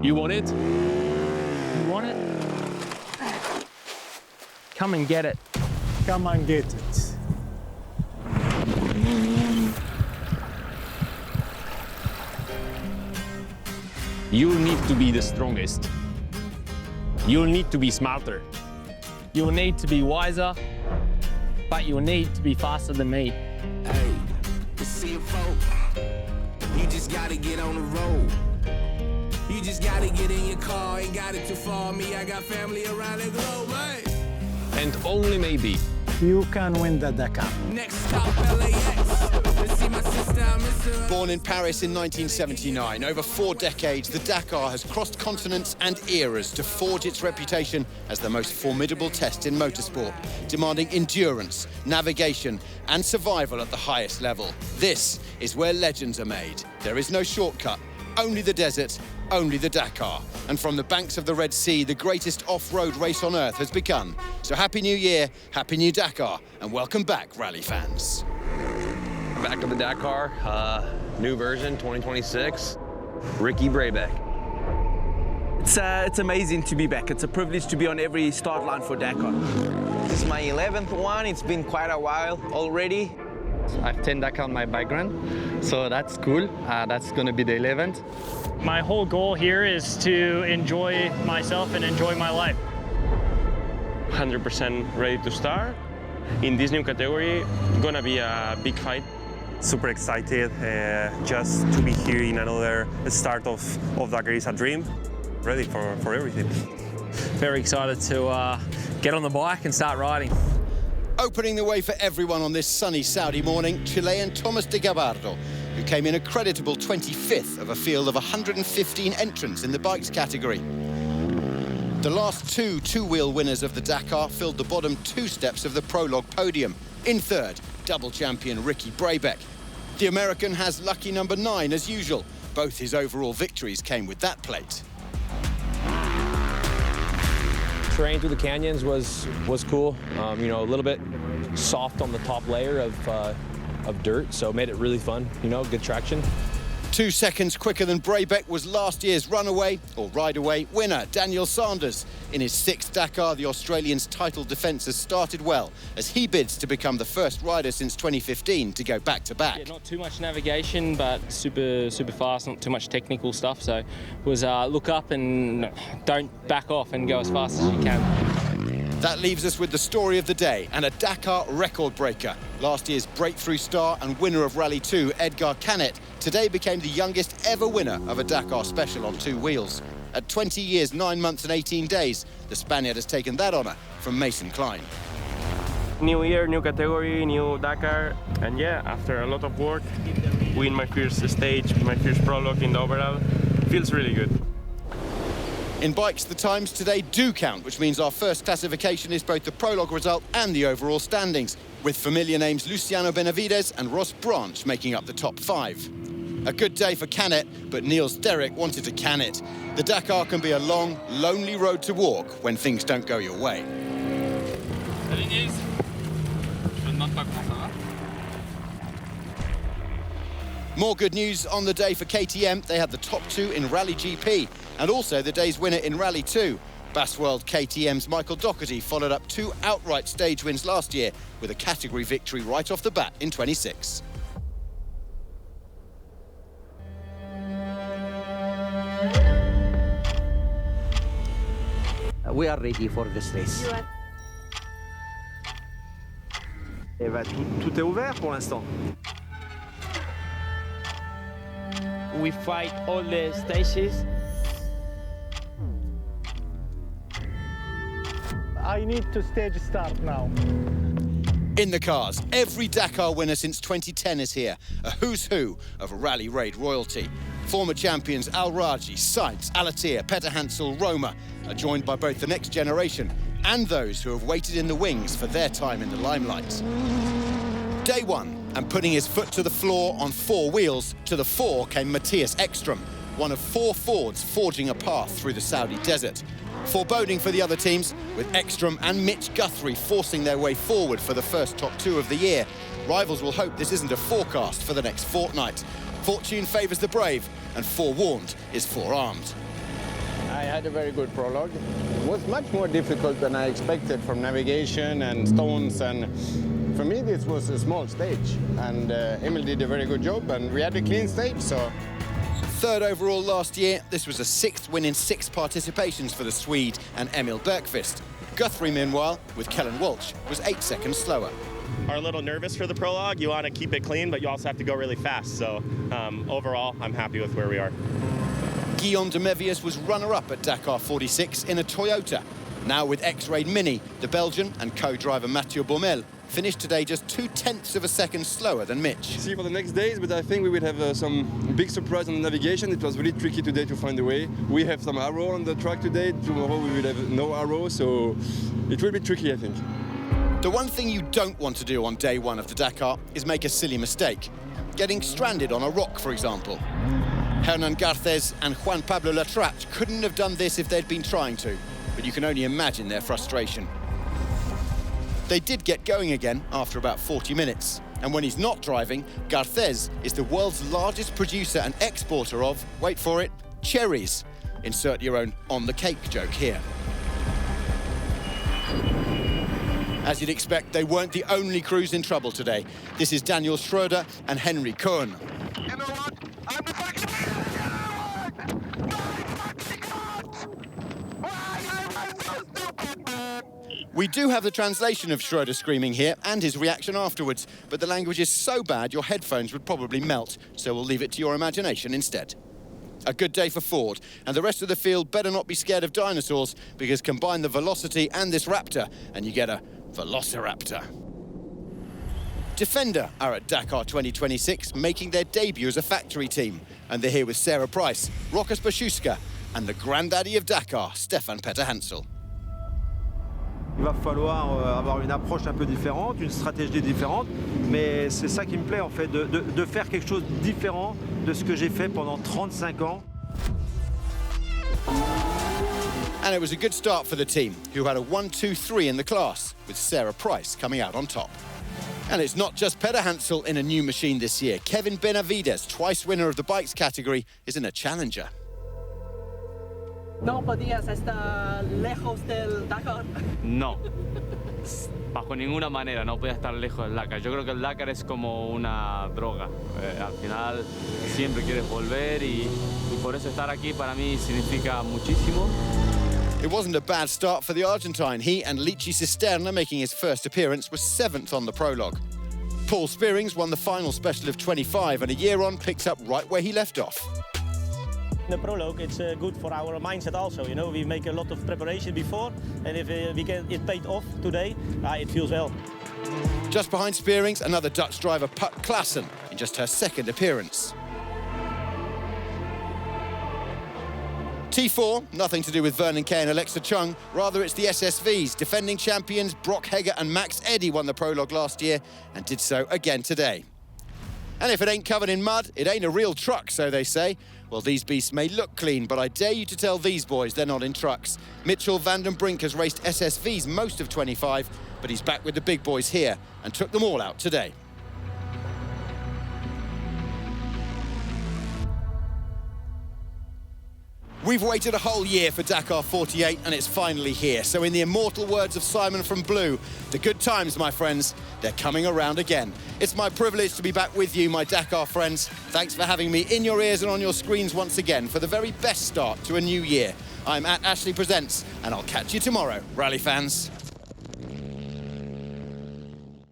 You want it? You want it? Come and get it. Come and get it. You'll need to be the strongest. You'll need to be smarter. You'll need to be wiser, but you'll need to be faster than me. Hey, the CFO, you just gotta get on the road. You just gotta get in your car, ain't got it too far. Me, I got family around the globe, hey. And only maybe, You can win the Dakar. Next stop, LAX. Let's see my sister, I miss her. Born in Paris in 1979, over 4 decades, the Dakar has crossed continents and eras to forge its reputation as the most formidable test in motorsport, demanding endurance, navigation and survival at the highest level. This is where legends are made. There is no shortcut, only the desert, only the Dakar. And from the banks of the Red Sea, the greatest off-road race on earth has begun. So Happy New Year, Happy New Dakar, and welcome back, rally fans. back to the Dakar, new version, 2026, Ricky Brayback. It's amazing to be back. It's a privilege to be on every start line for Dakar. This is my 11th one. It's been quite a while already. I have 10 Dakar on my background, so that's cool. That's going to be the 11th. My whole goal here is to enjoy myself and enjoy my life. 100% ready to start. In this new category, gonna be a big fight. Super excited just to be here in another start of Dakar is a dream. Ready for everything. Very excited to get on the bike and start riding. Opening the way for everyone on this sunny Saudi morning, Chilean Thomas de Gabardo, who came in a creditable 25th of a field of 115 entrants in the bikes category. The last two-wheel winners of the Dakar filled the bottom 2 steps of the Prologue podium. In third, double champion Ricky Brayback. The American has lucky number 9 as usual. Both his overall victories came with that plate. Terrain through the canyons was cool. You know, a little bit soft on the top layer of dirt, so it made it really fun. You know, good traction. 2 seconds quicker than Brayback was last year's runaway, or ride-away, winner, Daniel Sanders. In his 6th Dakar, the Australian's title defence has started well, as he bids to become the first rider since 2015 to go back-to-back. Yeah, not too much navigation, but super fast, not too much technical stuff. So it was look up and don't back off and go as fast as you can. That leaves us with the story of the day and a Dakar record breaker. Last year's breakthrough star and winner of Rally 2, Edgar Canet, today became the youngest ever winner of a Dakar special on 2 wheels. At 20 years, 9 months and 18 days, the Spaniard has taken that honour from Mason Klein. New year, new category, new Dakar, and yeah, after a lot of work, win my first stage, my first prologue in the overall, feels really good. In bikes, the times today do count, which means our first classification is both the prologue result and the overall standings, with familiar names Luciano Benavides and Ross Branch making up the top 5. A good day for Canet, but Niels Derrick wanted to can it. The Dakar can be a long, lonely road to walk when things don't go your way. More good news on the day for KTM. They had the top 2 in Rally GP and also the day's winner in Rally 2. Bassworld KTM's Michael Doherty followed up 2 outright stage wins last year with a category victory right off the bat in 26. We are ready for this race. Tout est ouvert pour l'instant. We fight all the stages. I need to stage start now. In the cars, every Dakar winner since 2010 is here. A who's who of rally raid royalty. Former champions Al Raji, Sainz, al-Attiyah, Peter Hansel, Roma are joined by both the next generation and those who have waited in the wings for their time in the limelight. Day 1, and putting his foot to the floor on 4 wheels, to the fore came Matthias Ekstrom, one of 4 Fords forging a path through the Saudi desert. Foreboding for the other teams, with Ekstrom and Mitch Guthrie forcing their way forward for the first top 2 of the year. Rivals will hope this isn't a forecast for the next fortnight. Fortune favours the brave, and forewarned is forearmed. I had a very good prologue. It was much more difficult than I expected from navigation and stones, and for me this was a small stage, and Emil did a very good job, and we had a clean stage, so. Third overall last year, this was a 6th win in 6 participations for the Swede and Emil Bergqvist. Guthrie, meanwhile, with Kellen Walsh, was 8 seconds slower. Are a little nervous for the prologue. You want to keep it clean, but you also have to go really fast. So overall, I'm happy with where we are. Guillaume de Mevius was runner-up at Dakar 46 in a Toyota. Now with X-Raid Mini, the Belgian and co-driver Mathieu Baumel finished today just 0.2 of a second slower than Mitch. See for the next days, but I think we will have some big surprise on the navigation. It was really tricky today to find the way. We have some arrow on the track today. Tomorrow we will have no arrow, so it will be tricky, I think. The one thing you don't want to do on day one of the Dakar is make a silly mistake. Getting stranded on a rock, for example. Hernan Garcés and Juan Pablo Latrat couldn't have done this if they'd been trying to, but you can only imagine their frustration. They did get going again after about 40 minutes, and when he's not driving, Garcés is the world's largest producer and exporter of, wait for it, cherries. Insert your own on-the-cake joke here. As you'd expect, they weren't the only crews in trouble today. This is Daniel Schroeder and Henry Kohn. You know what? I'm the fucking... We do have the translation of Schroeder screaming here and his reaction afterwards, but the language is so bad your headphones would probably melt, so we'll leave it to your imagination instead. A good day for Ford, and the rest of the field better not be scared of dinosaurs, because combine the velocity and this Raptor, and you get a Velociraptor. Defender are at Dakar 2026, making their debut as a factory team, and they're here with Sarah Price, Rokas Baszuska, and the granddaddy of Dakar, Stefan Peter-Hansel. Il va falloir avoir une approche un peu différente, une stratégie différente, mais c'est ça qui me plaît en fait, de faire quelque chose de différent de ce que j'ai fait pendant 35 ans. And it was a good start for the team, who had a 1-2-3 in the class, with Sarah Price coming out on top. And it's not just Peter-Hansel in a new machine this year. Kevin Benavides, twice winner of the bikes category, is in a challenger. ¿No podías estar lejos del Dakar? No, bajo ninguna manera no podía estar lejos del Dakar. Yo creo que el Dakar es como una droga. Al final siempre quieres volver y por eso estar aquí para mí significa muchísimo. It wasn't a bad start for the Argentine. He and Lichi Cisterna, making his first appearance, was 7th on the prologue. Paul Spearings won the final special of 25 and a year on picked up right where he left off. The prologue, it's good for our mindset also, you know, we make a lot of preparation before, and if we get it paid off today, it feels well. Just behind Spearings, another Dutch driver, Puk Klaassen, in just her 2nd appearance. T4, nothing to do with Vernon Kay and Alexa Chung, rather it's the SSVs. Defending champions Brock Hegger and Max Eddy won the prologue last year and did so again today. And if it ain't covered in mud, it ain't a real truck, so they say. Well, these beasts may look clean, but I dare you to tell these boys they're not in trucks. Mitchell van den Brink has raced SSVs most of 25, but he's back with the big boys here and took them all out today. We've waited a whole year for Dakar 48 and it's finally here. So in the immortal words of Simon from Blue, the good times, my friends, they're coming around again. It's my privilege to be back with you, my Dakar friends. Thanks for having me in your ears and on your screens once again for the very best start to a new year. I'm at Ashley Presents and I'll catch you tomorrow, rally fans.